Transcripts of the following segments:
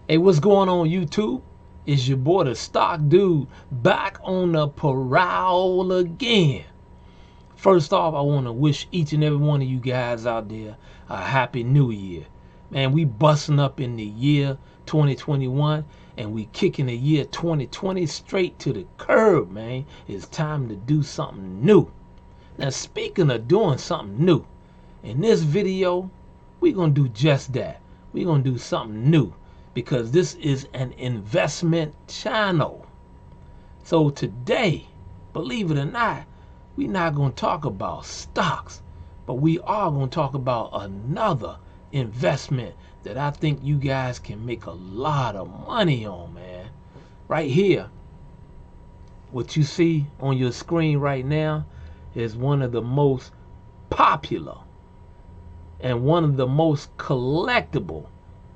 Hey, what's going on YouTube? It's your boy the Stock Dude back on the prowl again. First off, I want to wish each and every one of you guys out there a happy new year. Man, we busting up in the year 2021 and we kicking the year 2020 straight to the curb, man. It's time to do something new. Now, speaking of doing something new, in this video, we're going to do just that. We're going to do something new because this is an investment channel. So today, believe it or not, we're not going to talk about stocks, but we are going to talk about another investment that I think you guys can make a lot of money on, man. Right here, what you see on your screen right now is one of the most popular and one of the most collectible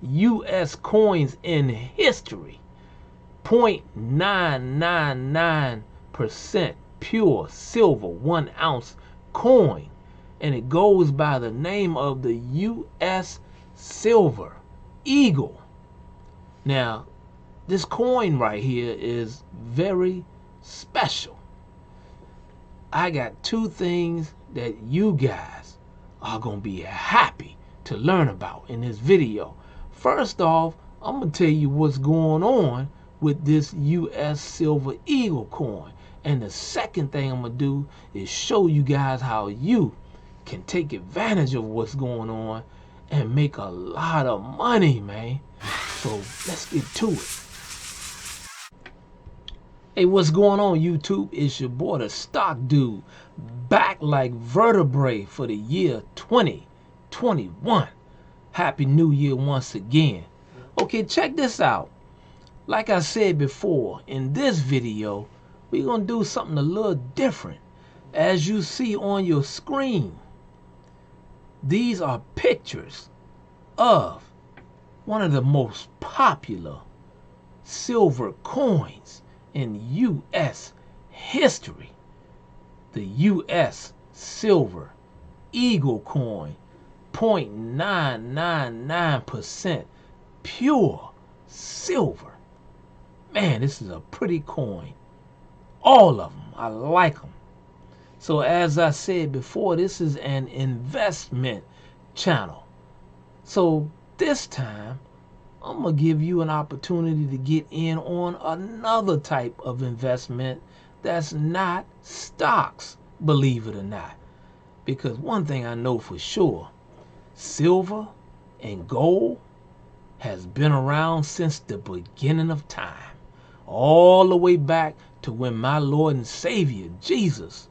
U.S. coins in history. 0.999% pure silver 1 ounce coin, and it goes by the name of the U.S. Silver Eagle. Now, this coin right here is very special. I got two things that you guys are gonna be happy to learn about in this video. First off, I'm gonna tell you what's going on with this US Silver Eagle coin. And the second thing I'm gonna do is show you guys how you can take advantage of what's going on and make a lot of money, man. So let's get to it. Hey, what's going on YouTube? It's your boy the Stock Dude back like vertebrae for the year 2021. Happy New Year once again. Okay, check this out. Like I said before, in this video, we're gonna do something a little different. As you see on your screen, these are pictures of one of the most popular silver coins in U.S. history, the U.S. Silver Eagle coin, 0.999% pure silver. Man, this is a pretty coin. All of them, I like them. So as I said before, this is an investment channel. So this time, I'm going to give you an opportunity to get in on another type of investment that's not stocks, believe it or not. Because one thing I know for sure, silver and gold has been around since the beginning of time. All the way back to when my Lord and Savior, Jesus,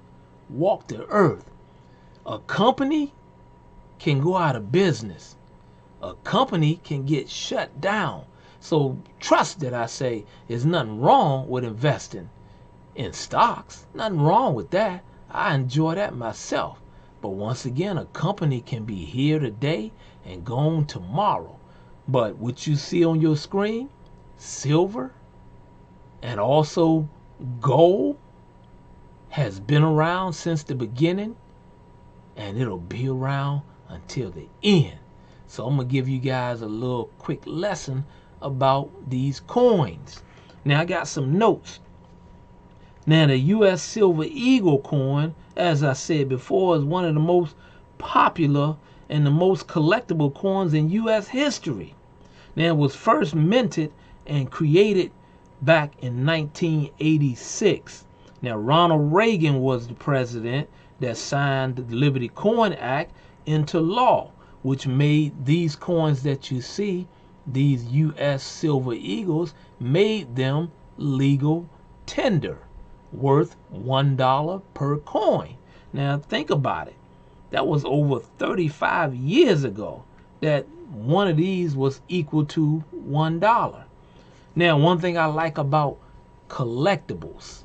walked the earth. A company can go out of business. A company can get shut down. So trust that I say there's nothing wrong with investing in stocks. Nothing wrong with that. I enjoy that myself. But once again, a company can be here today and gone tomorrow. But what you see on your screen, silver and also gold, has been around since the beginning, and it'll be around until the end. So I'm gonna give you guys a little quick lesson about these coins. Now I got some notes. Now the US Silver Eagle coin, as I said before, is one of the most popular and the most collectible coins in US history. Now it was first minted and created back in 1986. Now Ronald Reagan was the president that signed the Liberty Coin Act into law, which made these coins that you see, these US Silver Eagles, made them legal tender, worth $1 per coin. Now think about it. That was over 35 years ago that one of these was equal to $1. Now, one thing I like about collectibles,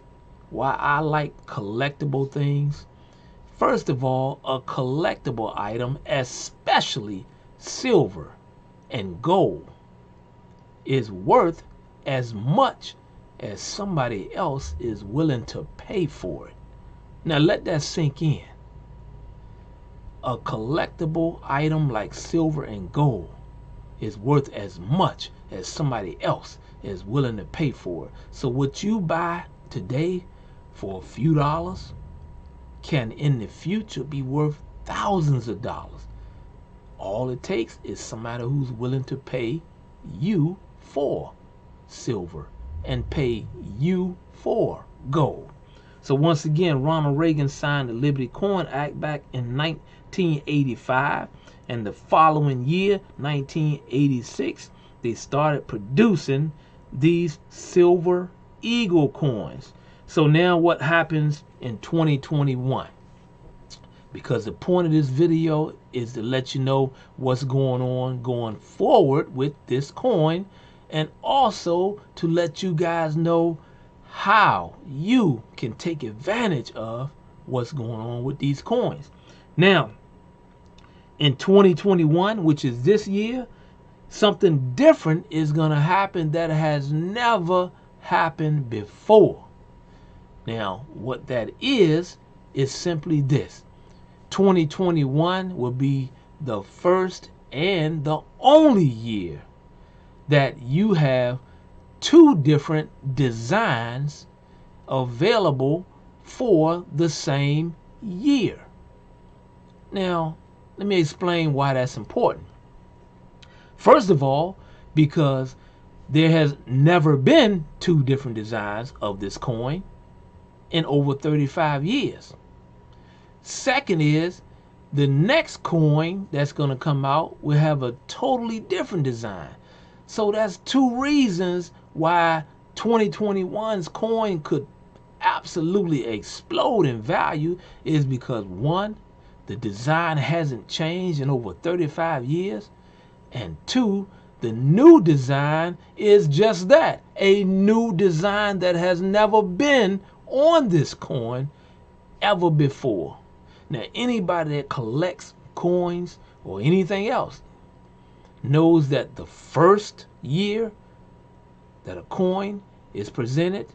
why I like collectible things, first of all, a collectible item, especially silver and gold, is worth as much as somebody else is willing to pay for it. Now let that sink in. A collectible item like silver and gold is worth as much as somebody else is willing to pay for it. So what you buy today for a few dollars can in the future be worth thousands of dollars. All it takes is somebody who's willing to pay you for silver and pay you for gold. So once again, Ronald Reagan signed the Liberty Coin Act back in 1985, and the following year, 1986, they started producing these silver eagle coins. So now what happens in 2021? Because the point of this video is to let you know what's going on going forward with this coin, and also to let you guys know how you can take advantage of what's going on with these coins. Now, in 2021, which is this year, something different is going to happen that has never happened before. Now, what that is simply this. 2021 will be the first and the only year that you have two different designs available for the same year. Now, let me explain why that's important. First of all, because there has never been two different designs of this coin in over 35 years. Second is, the next coin that's going to come out will have a totally different design. So that's two reasons why 2021's coin could absolutely explode in value, is because one, the design hasn't changed in over 35 years, and two, the new design is just that, a new design that has never been on this coin ever before. Now, anybody that collects coins or anything else knows that the first year that a coin is presented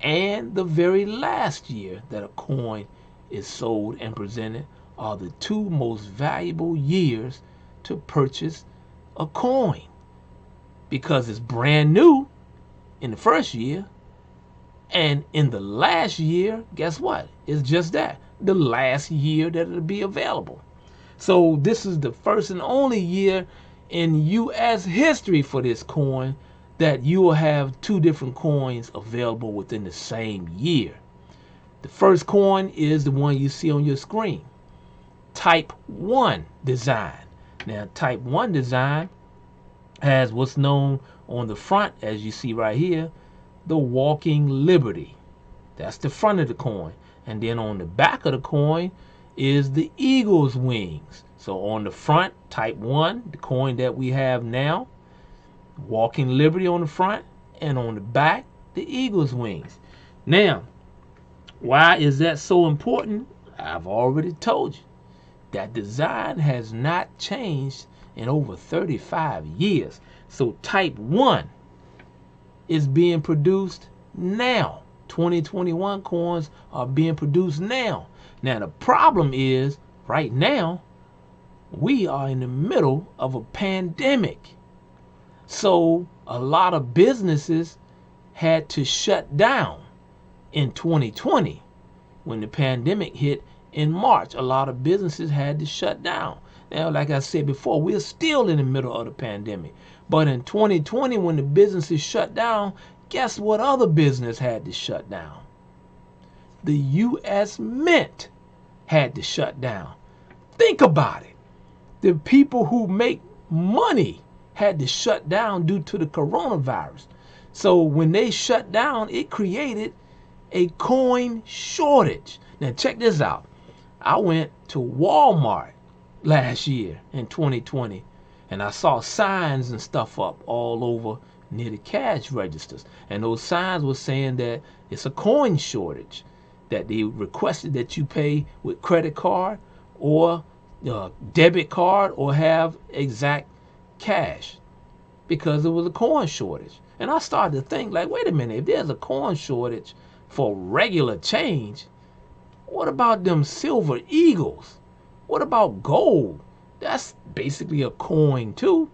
and the very last year that a coin is sold and presented are the two most valuable years to purchase a coin, because it's brand new in the first year, and in the last year, guess what? It's just that, the last year that it'll be available. So this is the first and only year in US history for this coin that you will have two different coins available within the same year. The first coin is the one you see on your screen, Type 1 design. Now, Type 1 design has what's known on the front, as you see right here, the Walking Liberty. That's the front of the coin. And then on the back of the coin is the eagle's wings. So on the front, Type 1, the coin that we have now, Walking Liberty on the front, and on the back, the eagle's wings. Now, why is that so important? I've already told you. That design has not changed in over 35 years. So Type 1 is being produced now. 2021 coins are being produced now. Now, the problem is, right now, we are in the middle of a pandemic. So a lot of businesses had to shut down in 2020. When the pandemic hit in March, a lot of businesses had to shut down. Now, like I said before, we're still in the middle of the pandemic. But in 2020, when the businesses shut down, guess what other business had to shut down? The U.S. Mint had to shut down. Think about it. The people who make money had to shut down due to the coronavirus. So when they shut down, it created a coin shortage. Now check this out. I went to Walmart last year in 2020, and I saw signs and stuff up all over near the cash registers, and those signs were saying that it's a coin shortage, that they requested that you pay with credit card or debit card or have exact cash, because there was a coin shortage. And I started to think, like, wait a minute, if there's a coin shortage for regular change, what about them silver eagles? What about gold? That's basically a coin too.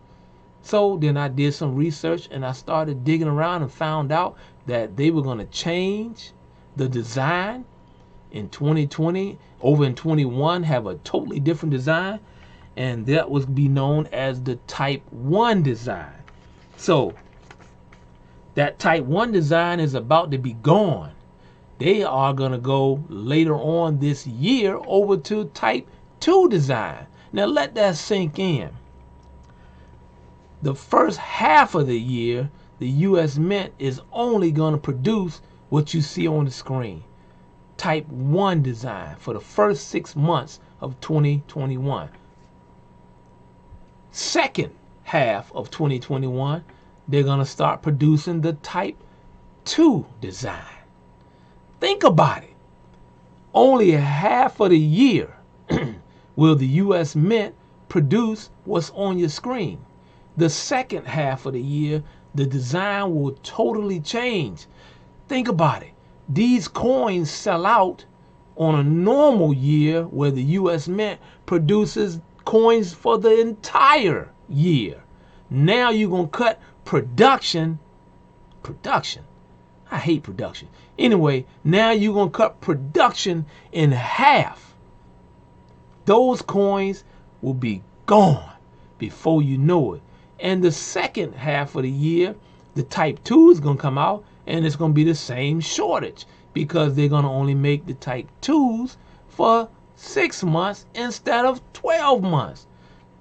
So then I did some research and I started digging around and found out that they were going to change the design in 2020. Over in 21, have a totally different design, and that was be known as the Type 1 design. So that Type 1 design is about to be gone. They are going to go later on this year over to Type 2 design. Now let that sink in. The first half of the year, the U.S. Mint is only going to produce what you see on the screen. Type 1 design for the first 6 months of 2021. Second half of 2021, they're going to start producing the Type 2 design. Think about it. Only half of the year will the U.S. Mint produce what's on your screen. The second half of the year, the design will totally change. Think about it. These coins sell out on a normal year where the U.S. Mint produces coins for the entire year. Now you're going to cut production. I hate production. Anyway, now you're going to cut production in half. Those coins will be gone before you know it. And the second half of the year, the Type 2 is going to come out, and it's going to be the same shortage because they're going to only make the Type 2s for 6 months instead of 12 months.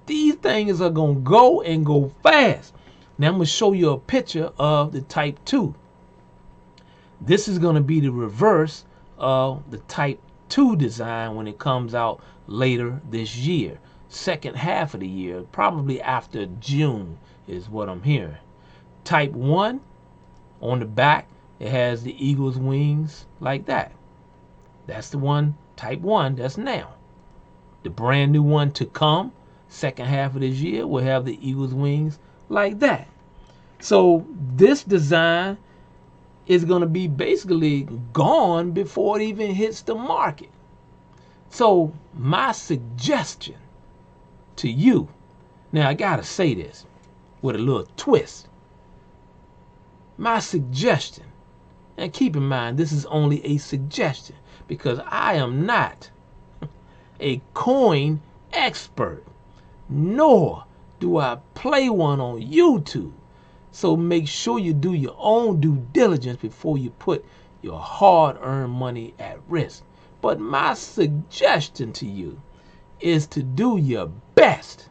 These things are going to go and go fast. Now I'm going to show you a picture of the Type 2. This is going to be the reverse of the Type 2 design when it comes out later this year. Second half of the year, probably after June is what I'm hearing. Type 1, on the back, it has the eagle's wings like that. That's the one, Type 1, that's now. The brand new one to come, second half of this year, will have the eagle's wings like that. So this design is going to be basically gone before it even hits the market. So my suggestion to you, now I gotta say this with a little twist. My suggestion, and keep in mind this is only a suggestion because I am not a coin expert, nor do I play one on YouTube. So make sure you do your own due diligence before you put your hard-earned money at risk. But my suggestion to you is to do your best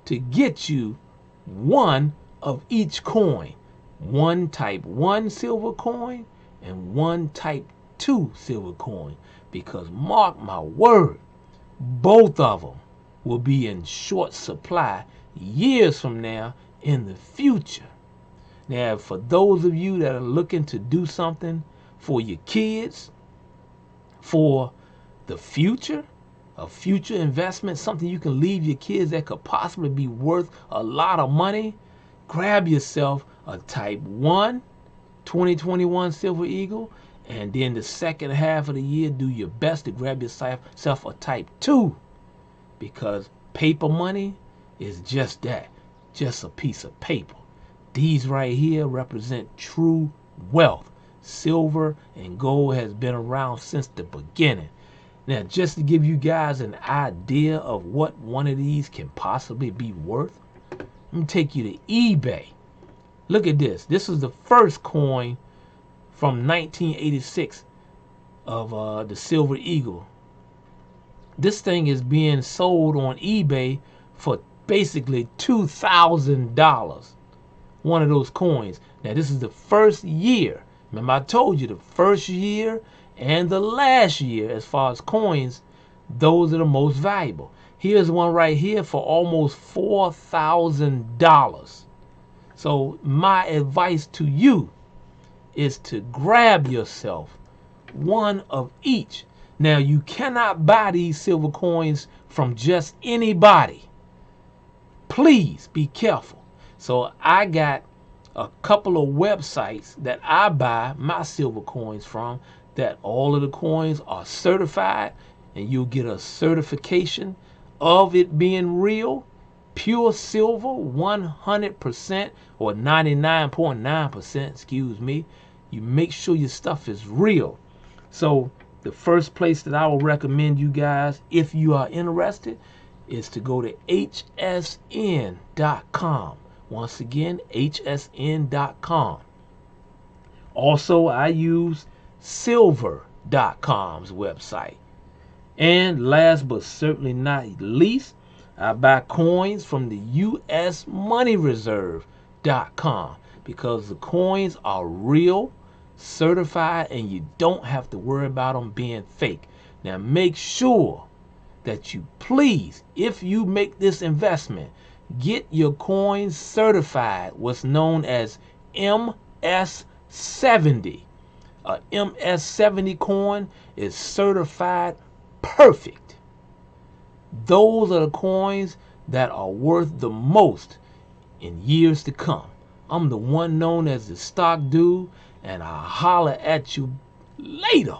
to get you one of each coin. One Type 1 silver coin and one Type 2 silver coin. Because mark my word, both of them will be in short supply years from now in the future. Now, for those of you that are looking to do something for your kids, for the future, a future investment, something you can leave your kids that could possibly be worth a lot of money, grab yourself a Type 1 2021 Silver Eagle, and then the second half of the year, do your best to grab yourself a Type 2, because paper money is just that, just a piece of paper. These right here represent true wealth. Silver and gold has been around since the beginning. Now, just to give you guys an idea of what one of these can possibly be worth, let me take you to eBay. Look at this. This is the first coin from 1986 of the Silver Eagle. This thing is being sold on eBay for basically $2,000. One of those coins. Now, this is the first year. Remember, I told you the first year and the last year, as far as coins, those are the most valuable. Here's one right here for almost $4,000. So my advice to you is to grab yourself one of each. Now, you cannot buy these silver coins from just anybody. Please be careful. So I got a couple of websites that I buy my silver coins from, that all of the coins are certified, and you'll get a certification of it being real pure silver, 100% or 99.9%, excuse me. You make sure your stuff is real. So the first place that I will recommend you guys, if you are interested, is to go to hsn.com. Once again, hsn.com. Also, I use silver.com's website. And last but certainly not least, I buy coins from the US Money Reserve.com because the coins are real, certified, and you don't have to worry about them being fake. Now make sure that you please, if you make this investment, get your coins certified, what's known as MS70. A MS70 coin is certified perfect. Those are the coins that are worth the most in years to come. I'm the one known as the stock dude, and I'll holler at you later.